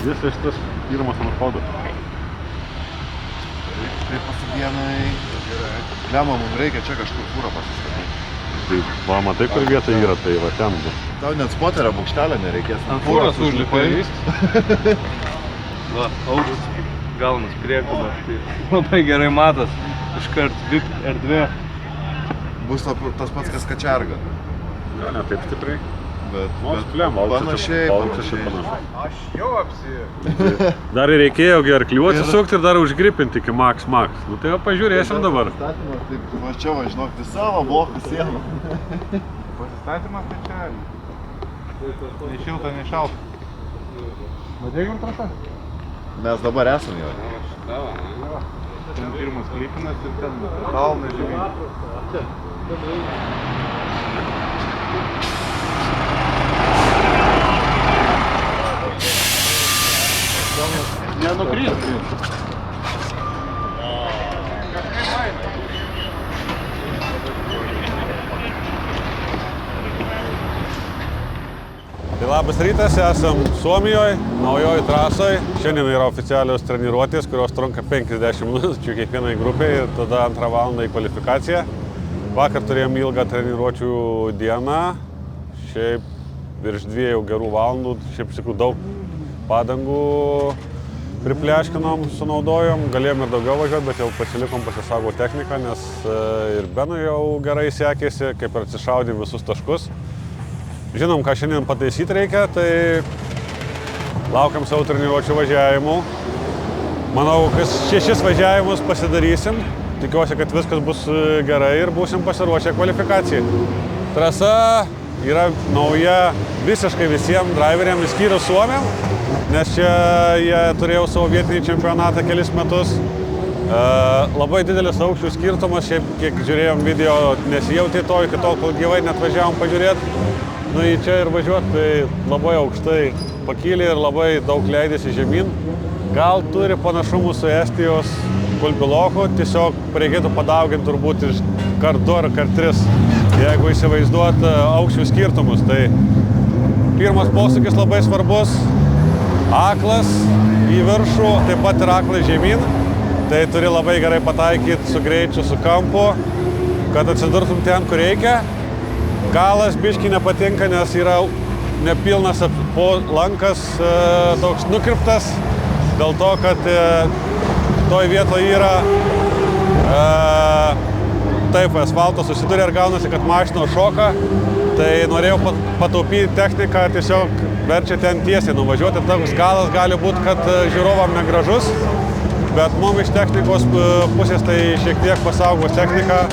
Visas šitas pirmas anapodas. Tai pasidienai. Lema, mums reikia čia kažkur fūrą pasistatyti. Tai va, matai, kur vieta yra, tai va ten bus. Tau net spoterio bukštelio nereikės. Ant fūros užlipai. Va, aukštas galvas priekabas, tai labai gerai matas. Iškart VIP erdvė. Bus tas pats, kas kačerga. Jo, ne taip stipriai. Bet panašiai. Aš jau apsijau. Dar reikėjo arklių atsisukti ir dar užgripinti iki max. Nu tai jau pažiūrėsim dabar. Pasistatymas, taip, va čia va, žinok, tai savo blokų sieną. Pasistatymas tai čia. Nei šilta, nei šalta. Matei kur trasa? Mes dabar esam jau. Ten pirmas klipinas ir ten kalnas žemyn. Nenukris. Tai labas rytas, esam Suomijoje, naujoj trasoj. Šiandien yra oficialios treniruotės, kurios trunka 50 minučių kiekvienai grupiai ir tada 2 valandą į kvalifikaciją. Vakar turėjom ilgą treniruočių dieną, šiaip virš 2 gerų valandų, šiaip sakau, daug padangų pripleškinom, sunaudojom, galėjom ir daugiau važiuoti, bet jau pasilikom pasisaugo techniką, nes ir Benui jau gerai sekėsi, kaip ir atsišaudė visus taškus. Žinom, ką šiandien pataisyti reikia, tai laukiam savo treniruočių važiavimų. Manau, 6 važiavimus pasidarysim, tikiuosi, kad viskas bus gerai ir būsim pasiruošę kvalifikacijai. Trasa yra nauja visiškai visiems driveriams, išskyrus Suomiam, nes čia jie turėjo savo vietinį čempionatą kelis metus. Labai didelis aukščių skirtumas, šiaip kiek žiūrėjom video, nesijautė to, iki tol, kol gyvai net važiavom pažiūrėti. Nu į čia ir važiuoti, tai labai aukštai pakylė ir labai daug leidėsi žemyn. Gal turi panašumų su Estijos Kulpiloku, tiesiog reikėtų padauginti turbūt iš kart 2 ar kart 3, jeigu įsivaizduot aukščių skirtumus. Tai pirmas posūkis labai svarbus, aklas į viršų, taip pat ir aklas žemyn. Tai turi labai gerai pataikyti su greičiu, su kampu, kad atsidurtum ten, kur reikia. Galas biškį nepatinka, nes yra nepilnas lankas, toks nukirptas, dėl to, kad toj vietoje yra taip asfalto susiduria ir gaunasi, kad mašina šoka. Tai norėjau pataupyti techniką, tiesiog verčia ten tiesiai nuvažiuoti. Toks galas gali būti, kad žiūrovam negražus, bet mums iš technikos pusės tai šiek tiek pasaugos technika,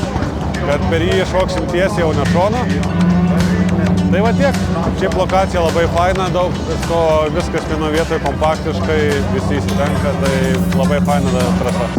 kad per jį šoksim tiesiai, jau ne šonu. Tai va tiek. Šiaip lokacija labai faina, daug visko, viskas vieno vietoje kompaktiškai, visi įsitenka, tai labai faina trasa.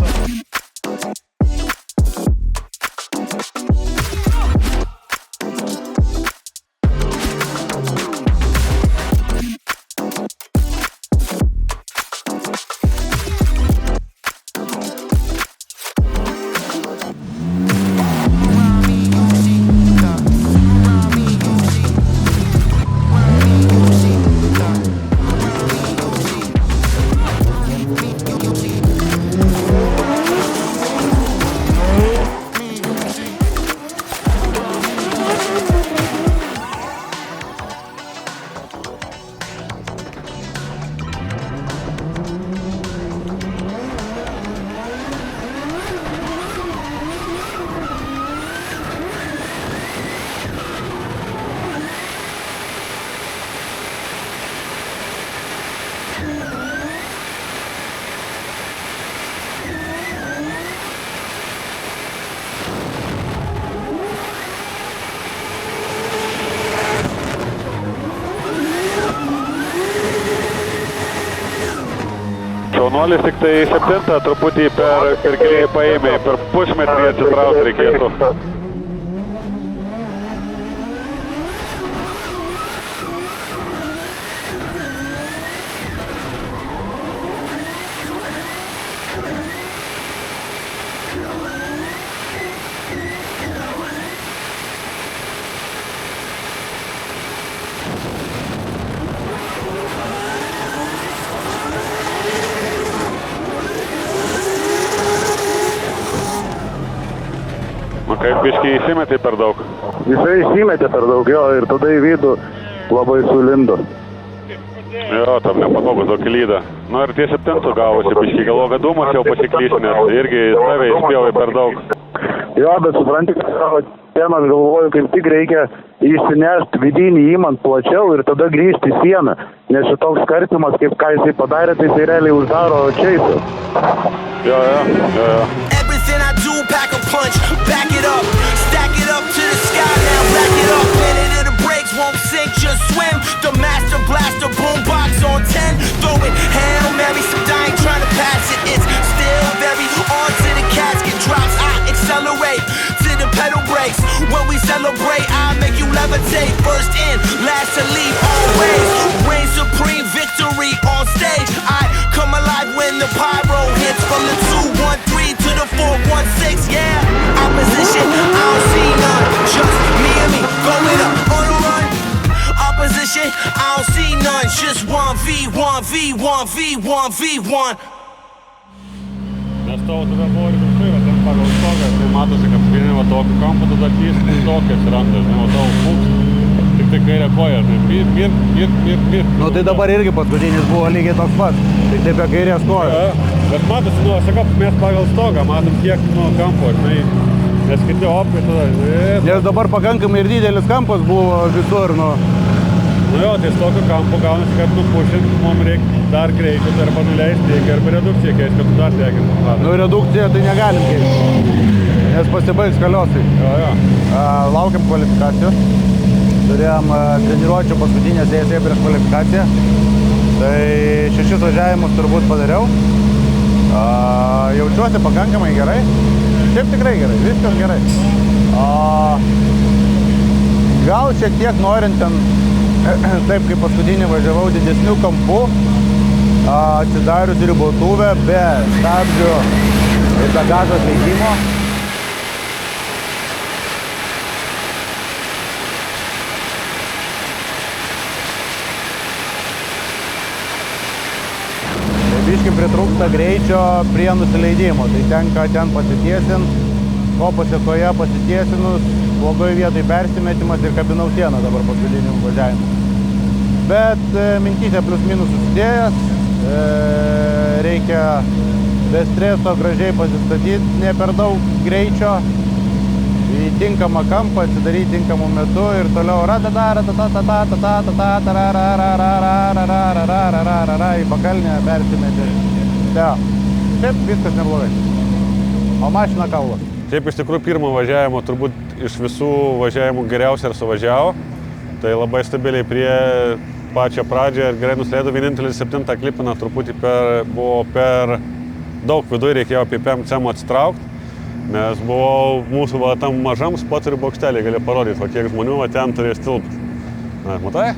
Šaunuolis tik tai 7 truputį per giliai paėmė, per pusmetrį atsitraukti reikėtų. biškai įsimetė per daug. Jisai įsimetė per daug jo ir tada į vidų labai sulindo. Jo, tam nepatogus daug įlyda. Nu ir tie 7 gavosi, biškai galvo, kad dūmas jau pasiklys, nes irgi save įspjovė per daug. Jo, bet supranti, kad ten aš galvoju, kaip tik reikia įsinešti vidinį įmant plačiau ir tada grįžti į sieną. Nes šitoks karpimas, kaip ką jisai padarė, tai jisai realiai uždaro čeisą. Jo. Everything I do, pack a punch, back it up, stack it up to the sky now, back it up, pin it in the brakes, won't sink, just swim, the master blaster, boombox on 10, throw it, Hail Mary, some dying trying to pass it, it's still very on to the casket drops, I accelerate to the pedal brakes, when we celebrate, I make you levitate, first in, last to leave, always, reign supreme, victory on stage, I come alive when the pyro hits, from the 213 to the 416, yeah, opposition, I don't see none, just me and me, going up on the run, opposition, I don't see none, just 1v1v1v1v1. Nes tavo tada buvo ir viršai, va ten pagal stogą, tai matosi, kad vieni va tokiu kampu tada tyskai tokia atsiranda, žinai, va tavo pūks, tik tai kairė koja, žinai, mir. Nu tai dabar irgi paskutinis buvo lygiai toks pats, tik taip be kairės kojos. Ja, bet matosi, nu, sakau, mes pagal stogą matom kiek, nu, kampo, žinai, nes kiti opai tada, Nes dabar pakankamai ir didelis kampas buvo visur, nu. Nu jo, tai tokiu kampu gaunasi, kad nupušint, mums reikia dar greičiau, tai arba nuleisti tiekį, arba redukciją keisti, kad tu dar tekintum. Nu redukciją tai negalim keisti, nes pasibaigs kaliosai. Jo. Laukiam kvalifikacijos. Turėjom treniruočių paskutinę sesiją prieš kvalifikaciją. Tai 6 važiavimus turbūt padariau. Jaučiuosi pakankamai gerai. Šiaip tikrai gerai, viskas gerai. Gal šiek tiek norint ten, taip kaip paskutinį važiavau didesnių kampų, atsidarius ribotuvę be stabdžių ir be gazo atleidimo. Biškai pritrūksta greičio prie nusileidimo, tai tenka ten pasitiesinti, ko pasiekoje pasitiesinus, blogoje vietoje persimetimas ir kabinau sieną dabar paskutiniu važiavimu. Bet mintyse plius minus susidėjęs, reikia be streso gražiai pasistatyti, ne per daug greičio, į tinkamą kampą, atsidaryti tinkamų metu ir toliau į pakalnę persimetį. Taip, viskas neblogai. O mašina kaulo. Šiaip iš tikrųjų pirmo važiavimo turbūt iš visų važiavimų geriausiai ir suvažiavo. Tai labai stabiliai prie pačią pradžią ir gerai nusileido. Vienintelis 7 klipiną truputį buvo per daug viduje, reikėjo apie PMCM atsitraukti. Nes buvau mūsų tam mažam spoterių bokštelį, gali parodyti, kiek žmonių ten turės tilpti. Na, matai?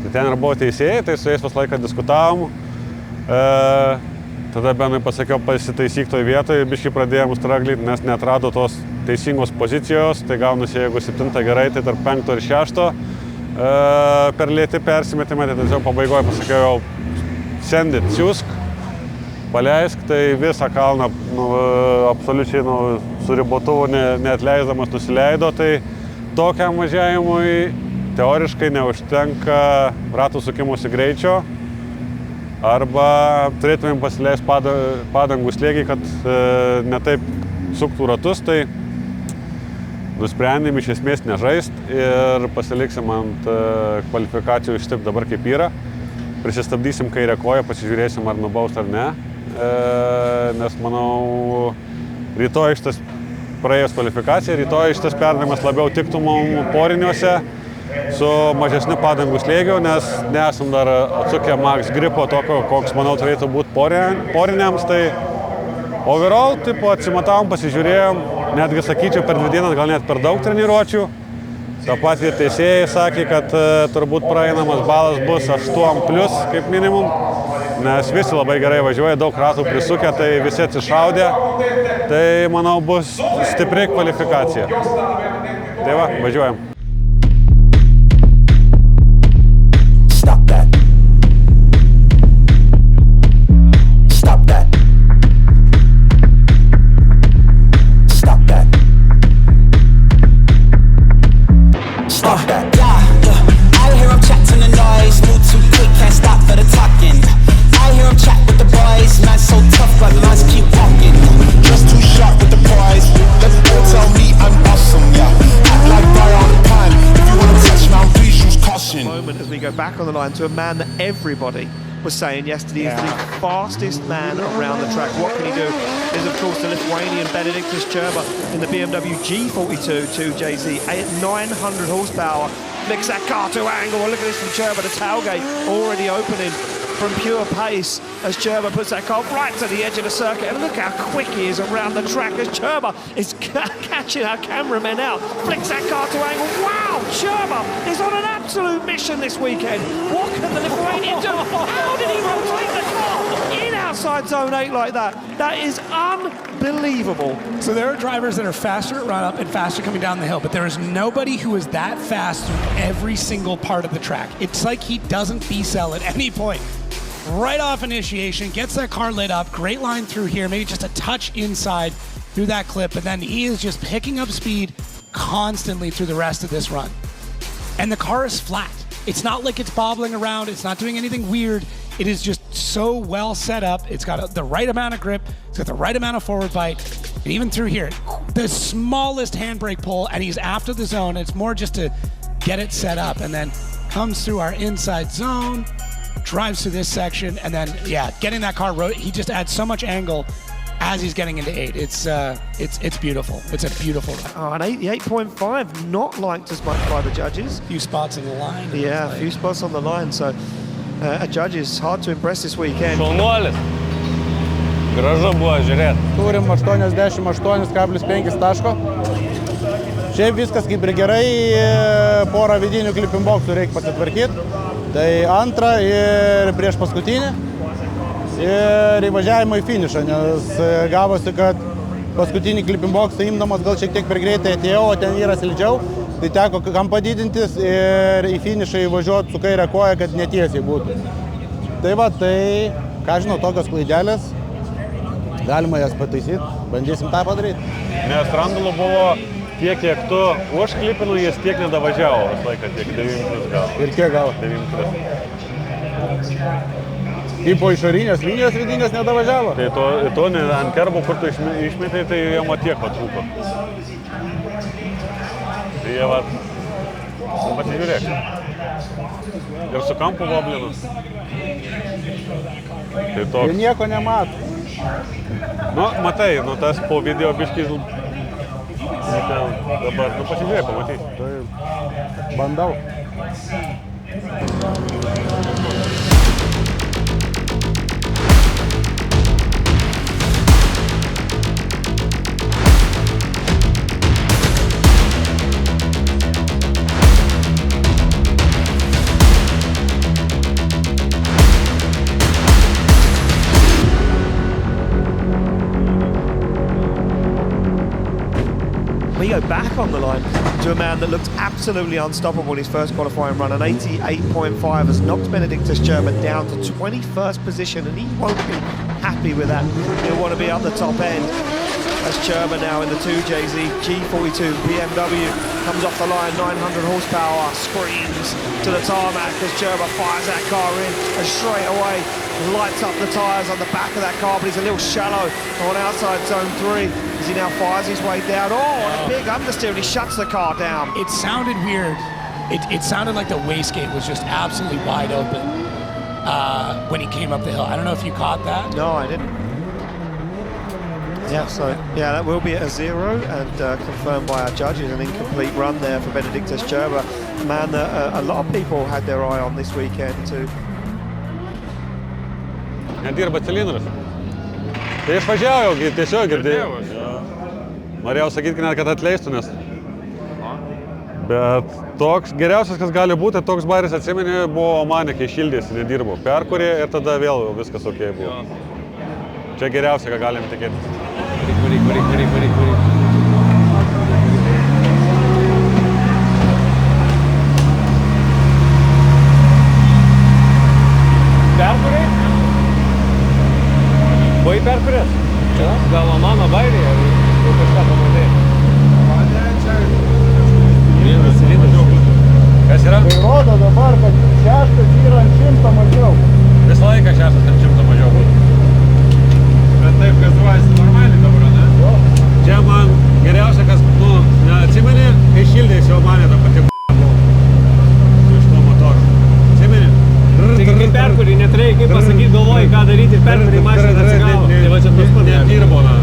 Tai ten ir buvo teisėjai, tai su jais pas laiką diskutavom. Tada Benui pasakiau pasitaisyk toj vietoje, biškai pradėjom straglyti, nes neatrado tos teisingos pozicijos. Tai gaunasi, jeigu 7 gerai, tai tarp 5 ir 6 per lėti persimetimą, tai tiesiog pabaigoje pasakiau sendit, siūsk. Paleisk, tai visą kalną absoliučiai su ribotuvu neatleisdamas nusileido, tai tokiam važiavimui teoriškai neužtenka ratų sukimosi greičio arba turėtumėm pasileisti padangų slėgį, kad netaip suktų ratus, tai nusprendėm iš esmės nežaist ir pasiliksim ant kvalifikacijų ištip dabar kaip yra. Prisistabdysim kairę koją, pasižiūrėsim ar nubaust ar ne. Nes manau, rytoj šitas praėjus kvalifikaciją, rytoj šitas perdavimas labiau tiktų mums poriniuose su mažesniu padangų slėgiu, nes nesam dar atsukę max gripo tokio, koks manau turėtų būti poriniams, tai overall tipo atsimatavom, pasižiūrėjom, netgi sakyčiau per 2 dienas gal net per daug treniruočių. Ta patį teisėjai sakė, kad turbūt praeinamas balas bus 8+ kaip minimum, nes visi labai gerai važiuoja, daug ratų prisukę, tai visi atsišaudė, tai manau bus stipri kvalifikacija. Tai va, važiuojam. back on the line to a man that everybody was saying yesterday is the fastest man around the track. What can he do? Is of course the Lithuanian Benediktas Čerba in the BMW G42 2JZ at 900 horsepower. Flicks that car to angle. Well, look at this from Čerba. The tailgate already opening from pure pace as Čerba puts that car right to the edge of the circuit. And look how quick he is around the track as Čerba is catching our cameramen out. Flicks that car to angle. Wow, Čerba is on an absolute mission this weekend. What can the Lithuanian do? How did he rotate the car in outside zone 8 like that? That is unbelievable. So there are drivers that are faster at run-up and faster coming down the hill, but there is nobody who is that fast through every single part of the track. It's like he doesn't decel at any point. Right off initiation, gets that car lit up, great line through here, maybe just a touch inside through that clip, and then he is just picking up speed constantly through the rest of this run. And the car is flat. It's not like it's bobbling around, it's not doing anything weird. It is just so well set up. It's got the right amount of grip, it's got the right amount of forward bite, and even through here, the smallest handbrake pull, and he's after the zone. It's more just to get it set up, and then comes through our inside zone, drives through this section, and then, yeah, getting that car, he just adds so much angle as he's getting into 8. It's beautiful. It's a beautiful run. Oh, an 88.5, not liked as much by the judges. A few spots on the line. Yeah, a few spots on the line, so a judge is hard to impress this weekend. Šaunuolis. Gražu buvo žiūrėti. Turim 88,5 taško. Šiaip viskas kaip ir gerai, porą vidinių clipping boxų reikia pasitvarkyti. Tai antrą ir prieš paskutinį. Ir įvažiavimą į finišą, nes gavosi, kad paskutinį clipping boxą imdamas gal šiek tiek per greitai atėjau, o ten yra slidžiau. Tai teko kampą didintis ir į finišą įvažiuoti su kairę koją, kad netiesiai būtų. Tai va, tai, ką žinau, tokios klaidelės, galima jas pataisyti, bandysim tą padaryti. Nes Randulu buvo tiek, kiek tu užklipinų, jis tiek nedavažiavo visą laiką, tiek 9 gal. Ir kiek gal? 9. Kaip po išorinės linijos vidinės nedavažiavo? Tai tu ant kerbo, kur tu išmetai, tai jam tiek patrūko. Tai jie vat, pasižiūrėk. Ir su kampu voblinu. Tai toks. Jie nieko nemato. Nu, matai, tas po video biškis. Dabar, pasižiūrėk, pamatysi. Tai bandau. We go back on the line to a man that looked absolutely unstoppable in his first qualifying run. An 88.5 has knocked Benediktas Čerba down to 21st position, and he won't be happy with that. He'll want to be up the top end. As Čerba now in the 2JZ G42 BMW comes off the line, 900 horsepower, screams to the tarmac as Čerba fires that car in and straight away lights up the tyres on the back of that car, but he's a little shallow on outside zone 3 as he now fires his way down. Oh, and a big understeer, and he shuts the car down. It sounded weird. It sounded like the wastegate was just absolutely wide open when he came up the hill. I don't know if you caught that. No, I didn't. Yeah, so yeah, that will be a 0 and confirmed by our judges. An incomplete run there for Benediktas Čerba, a man that a lot of people had their eye on this weekend too. Nedirba cilindras. Tai išvažiavo jau tiesiog girdėjau. Norėjau sakyti, kad atleistų, nes. Bet toks geriausias, kas gali būti, toks baris atsimenė, buvo Omanė, kai šildėsi, nedirbo. Perkurė ir tada vėl viskas ok buvo. Čia geriausia, ką galim tikėtis. Varyk. Perkurė? Buvai perkurės? Gal mano bairė, ar kažką pamatė? Vienas cilindras. Kas yra? Tai rodo dabar, kad 6 yra ant 100 mažiau. Visą laiką 6 ant 100 mažiau. Bet taip gazuojasi normaliai dabar, ne? Jo. Čia man geriausia, kas, neatsimeni, kai šildėsi jau manė tą pati buvo. Iš to motoro. Atsimeni? perkurį, neturėjai kaip pasakyti, galvoji, ką daryti ir perkurį mašiną atsigavo. Tai va čia tas pats. Nedirbo, na.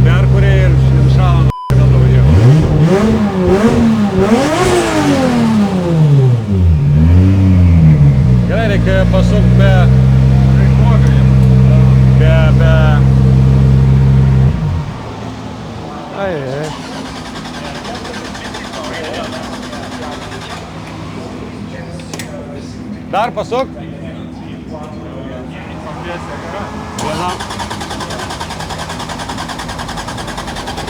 Perkurė ir šalą gal važiavo. Gerai, reikia pasukti be... Dar pasuk. Viena.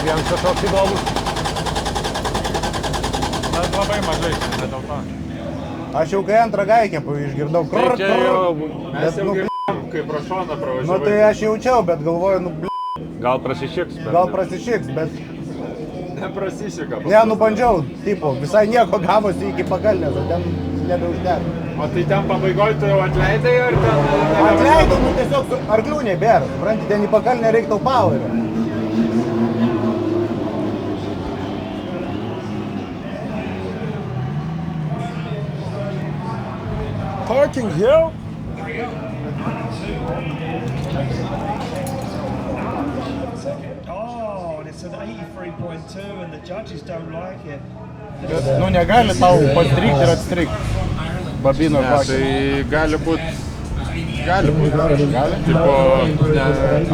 Vienas kažkoks įdomus. Bet labai mažai, bet dėl to. Aš jau kai antrą gaikę išgirdau krrrr. Tai čia jau... Mes jau kai pro šoną pravažiavai. Nu tai aš jaučiau, bet galvoju, Gal prasišiks. gal prasišiks, bet... Neprasišika. Ne, bandžiau, tipo, visai nieko gavosi iki pakalnės, o ten nebeužteko. O tai ten pabaigoje tu jau atleidai ar ten... Atleidau, tiesiog su arklių nebėra, supranti, ten į pakalnę reiktų powerio. Parking here? Oh, and it's an 83.2 and the judges don't like it. Nu negali tau pastrikti ir atstrikti. Babino žvakė. Tai gali būt. Tipo,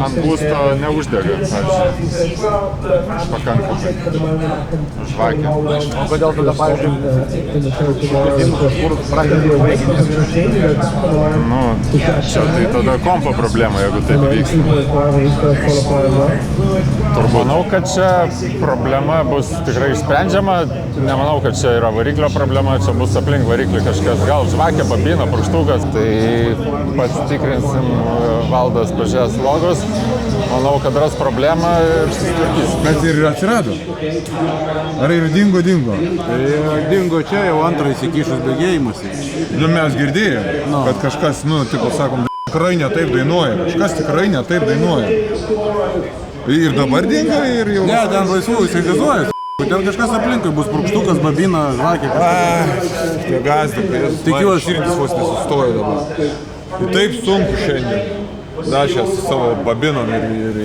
ant būsto neuždega, pavyzdžiui. Pakankamai. Žvakė. O kodėl tada, pavyzdžiui, kažkur pradėti vaikinės? Nu, čia tai tada kompo problema, jeigu taip vyksta. Manau, kad čia problema bus tikrai išsprendžiama. Nemanau, kad čia yra variklio problema, čia bus aplink variklį kažkas. Gal žvakė, babina, purkštukas. Tai pasitikrinsim, Valdas pažiūrės logus. Manau, kad ras problemą ir susitvarkys. Bet ir atsirado. Ar ir dingo? Dingo čia jau antrą įsikišus bėgėjimas. Nu mes girdėjome, kad kažkas, tipo sakom, tikrai ne taip dainuoja. Kažkas tikrai ne taip dainuoja. Ir dabar dingo ir jau... Ne, ten laisvų įsigazuoja. Ten kažkas aplinkui bus purkštukas, babina, žvakė. Tie gazdikai, tikiuosi, širdis vos nesustoja dabar. Taip sunku šiandien. Dačias savo babinom ir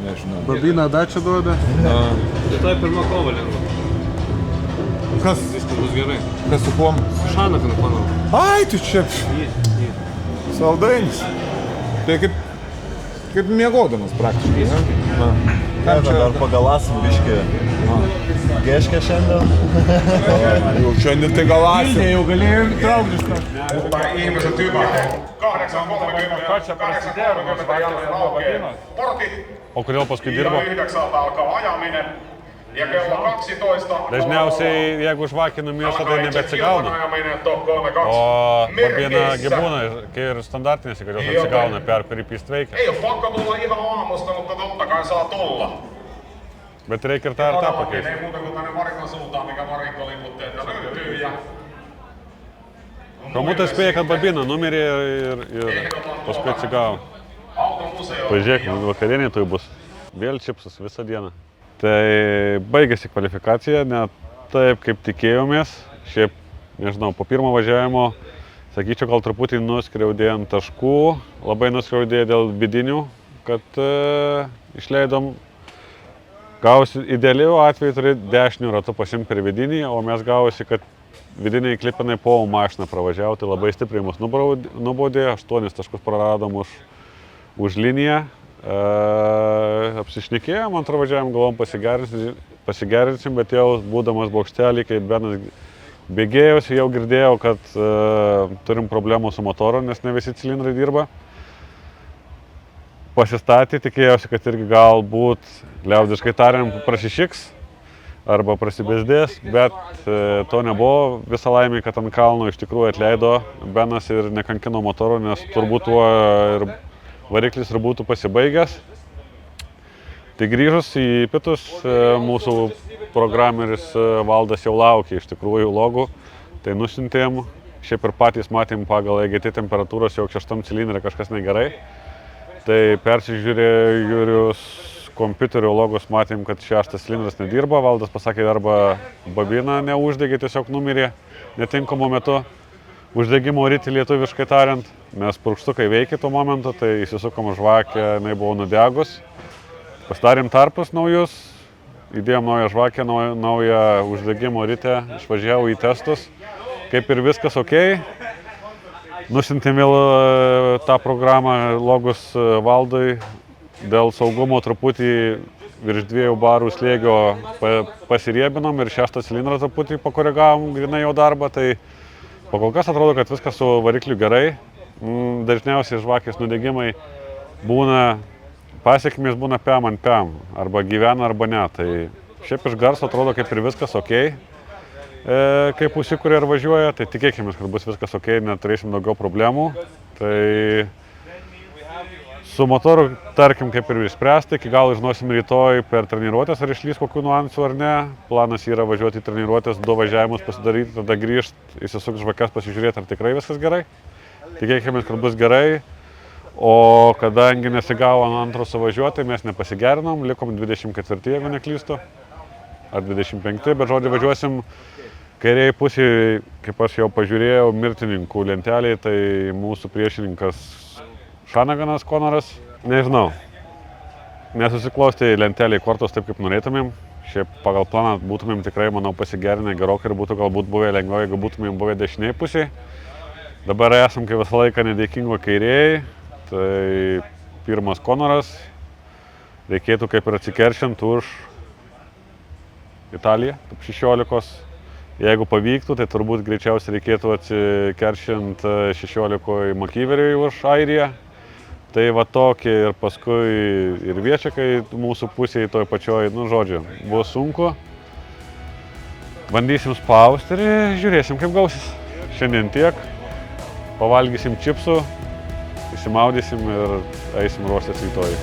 nežinau. Babina dačia duoda. Tai pirma kova lengva. Kas? Viskas bus gerai. Kas su kuom? Šaną kanapanu. Ai, tai čia... Saldainis. Tai kaip miegodamas praktiškai, ne? Ką čia dar pagalasim biškį? Geškę šiandien? Jau šiandien tai galasim. Jau galėjom trauktis. Mutta ihmiset hyvät. 8.38 portit. O kodėl paskui dirbo? Kello 9 alkaa ajaminen. Ja kello 12. Dažniausiai, jeigu žvakė numiršta, tai nebeatsigauna. O babina gibūna, kai ir standartinėse, kad jos atsigauna per kurį pist veikia. Ei ole pakko tulla ihan aamusta, mutta totta kai saa tulla. Bet reikia ir tą pakeisti. Ei muuta kuin tänne varikon suuntaan, mikä varikkolipuutteita löytyy. Romutas spėja, kad babina numirė ir paskui atsigavo. Pažiūrėkime, vakarienė tai bus. Vėl čipsus visą dieną. Tai baigėsi kvalifikacija, ne taip kaip tikėjomės. Šiaip, nežinau, po pirmo važiavimo, sakyčiau, gal truputį nuskriaudė ant taškų. Labai nuskriaudė dėl vidinių, kad išleidom. Gausi idealiu atveju turi dešinių ratų pasimti per vidinį, o mes gausi, kad vidiniai klipinai po mašiną pravažiavo, tai labai stipriai mus nubaudė, 8 taškus praradom už liniją. Apsišnekėjom, antrą važiavim, galvom pasigerinsim, bet jau būdamas bokštelį, kai Benas bėgėjosi, jau girdėjau, kad turim problemų su motoru, nes ne visi cilindrai dirba. Pasistatė, tikėjausi, kad irgi galbūt liaudiškai tariant prasišiks arba prasibėsdės, bet to nebuvo. Visą laimę, kad ant kalno iš tikrųjų atleido Benas ir nekankino motorų, nes turbūt tuo ir variklis ir būtų pasibaigęs. Tai grįžus į pietus, mūsų programeris Valdas jau laukė iš tikrųjų logų, tai nusiuntėm. Šiaip ir patys matėm pagal EGT temperatūros, jog 6 cilindre kažkas negerai. Tai persižiūrėjus kompiuterio logus matėm, kad 6 cilindras nedirba. Valdas pasakė, arba babina neuždegė, tiesiog numirė netinkamu metu. uždegimo ritį lietuviškai tariant, nes purkštukai veikia tuo momentu, tai įsisukom žvakę, jinai buvo nudegus. Pasidarėm tarpus naujus, įdėjom naują žvakę, naują uždegimo ritę, išvažiavau į testus, kaip ir viskas ok. Nusintėm vėl tą programą logus Valdui, dėl saugumo truputį virš 2 barų slėgio pasiriebinom ir 6 cilindrą truputį pakoregavom grinai jo darbą, tai pakol kas atrodo, kad viskas su varikliu gerai. Dažniausiai žvakės nudegimai būna, pasiekmės būna pem ant pem, arba gyvena, arba ne. Tai šiaip iš garso atrodo kaip ir viskas ok, kaip užsikuria ir važiuoja, tai tikėkime, kad bus viskas ok, neturėsim daugiau problemų. Tai su motoru, tarkim, kaip ir išspręsti, iki galo žinosim rytoj per treniruotės, ar išlys kokių nuansų ar ne. Planas yra važiuoti į treniruotės, 2 važiavimus pasidaryti, tada grįžti, įsisukti žvakes, pasižiūrėti, ar tikrai viskas gerai. Tikėkime, kad bus gerai, o kadangi nesigavo antro suvažiuoti, mes nepasigerinom, likom 24, jeigu neklystu, ar 25, bet žodžiu važiuosim kairiai pusėje, kaip aš jau pažiūrėjau, mirtininkų lenteliai, tai mūsų priešininkas Šanaganas Konoras, nežinau, nesusiklostė lenteliai kortos taip, kaip norėtumėm. Šiaip pagal planą būtumėm tikrai, manau, pasigerinę gerokai ir būtų galbūt buvę lengviau, jeigu būtumėm buvę dešiniai pusėje. Dabar esam kaip visą laiką nedėkingo kairėjai, tai pirmas Konoras, reikėtų kaip ir atsikeršinti už Italiją, top 16. Jeigu pavyktų, tai turbūt greičiausiai reikėtų atsikeršinti 16 Makyveriui už Airiją. Tai va tokie ir paskui ir Viečiakai mūsų pusėje toj pačioj, nu žodžiu, buvo sunku. Bandysim spausti ir žiūrėsim, kaip gausis. Šiandien tiek, pavalgysim čipsų, įsimaudysim ir eisim ruoštis rytoj.